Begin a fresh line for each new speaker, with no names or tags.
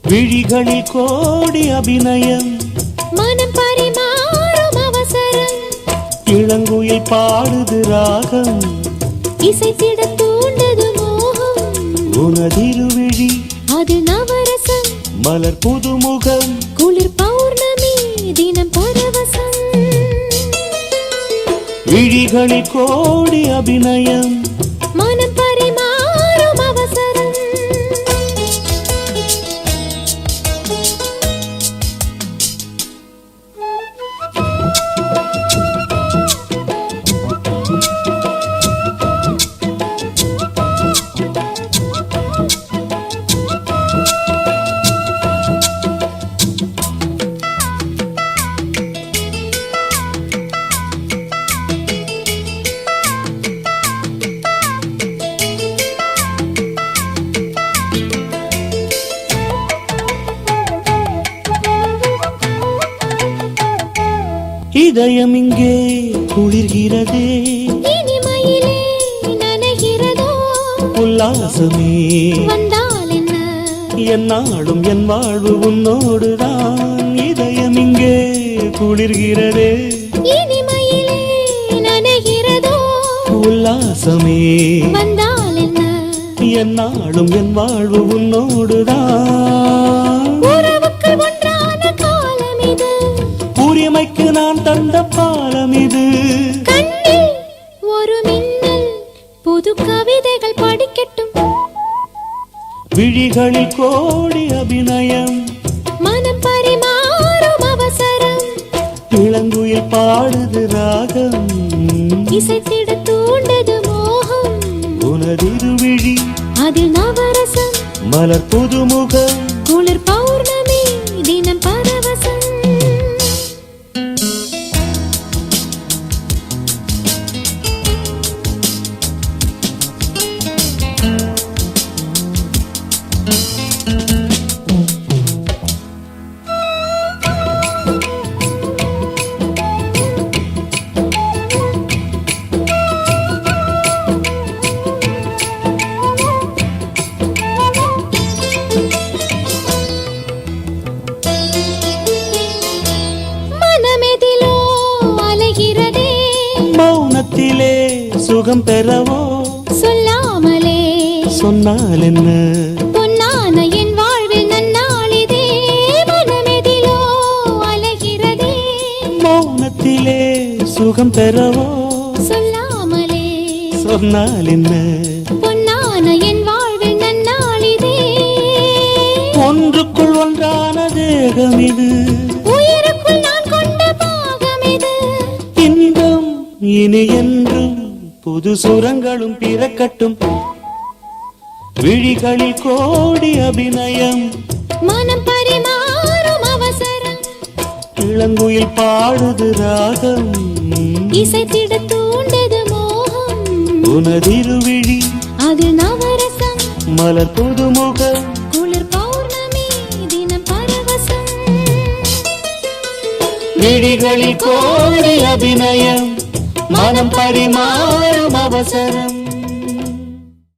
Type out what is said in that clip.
விழிகளில் கோடி அபிநயம்,
மனம் பரிமாறும் அவசரம்,
இளங்குயில் பாடுது ராகம்,
இசைத்திட தூண்டது மோகம்,
உனதிருவிழி
அது நவரசம்,
மலர் புதுமுகம்,
குளிர் பௌர்ணமி தினம் பரவசம்.
விழிகளில் கோடி அபிநயம்,
மனம் பரிமாறும் அவசரம்.
இதயம் இங்கே குளிர்கிறதே,
இனிமையிலே நனைகிறதோ,
உல்லாசமே
வந்தால் என்ன,
என்னாலும் என் வாழ்வு உன்னோடுதான். இதயம் இங்கே குளிர்கிறதே,
இனிமையிலே நனைகிறதோ,
உல்லாசமே
வந்தால் என்ன,
என்னாலும் என் வாழ்வு உன்னோடுதான்.
உறவுக்கு ஒன்றான காலம் இது,
உரிமைக்கு நான் தந்த பாலம் இது.
கண்ணில் ஒரு மின்னல், புது கவிதைகள் படிக்கட்டும்.
விழிகளில் கோடி அபிநயம்,
மனம் பரிமாறும் அவசரம்,
இளங்குயில் பாடுது ராகம்,
இசைத்திட தூண்டது மோகம்,
உனதிருவிழி
அதில் நவரசம்,
மலர் புதுமுகம்,
குளிர் பௌர்ணமி தினம் பரவசம். மனமெதிலோ அலைகிறதே,
மௌனத்திலே சுகம் பெறவோ,
சொல்லாமலே
சொன்னால் என்ன,
பொன்னான என் வாழ்வில் நன்னாளிதே. மனமெதிலோ அலைகிறதே,
மௌனத்திலே சுகம் பெறவோ,
சொல்லாமலே
சொன்னால் என்ன,
பொன்னான என் வாழ்வில் நன்னாளிதே.
ஒன்றுக்குள் ஒன்றான தேகம் இது,
உயிருக்குள் நான் கொண்ட பாகம் இது,
இன்பம் இனி என்றும் புது சுரங்களும் பிறக்கட்டும். விழிகளில் கோடி அபிநயம்,
மனம் பரிமாறும் அவசரம்,
இளங்குயில் பாடுது ராகம்,
இசைத்திட தூண்டது மோகம்,
உனதிருவிழி
அது நவரசம்,
மலர் புதுமுகம்,
குளிர் பௌர்ணமி தினம் பரவசம்.
விழிகளில் கோடி அபிநயம், மனம் பரிமாறும் அவசரம்.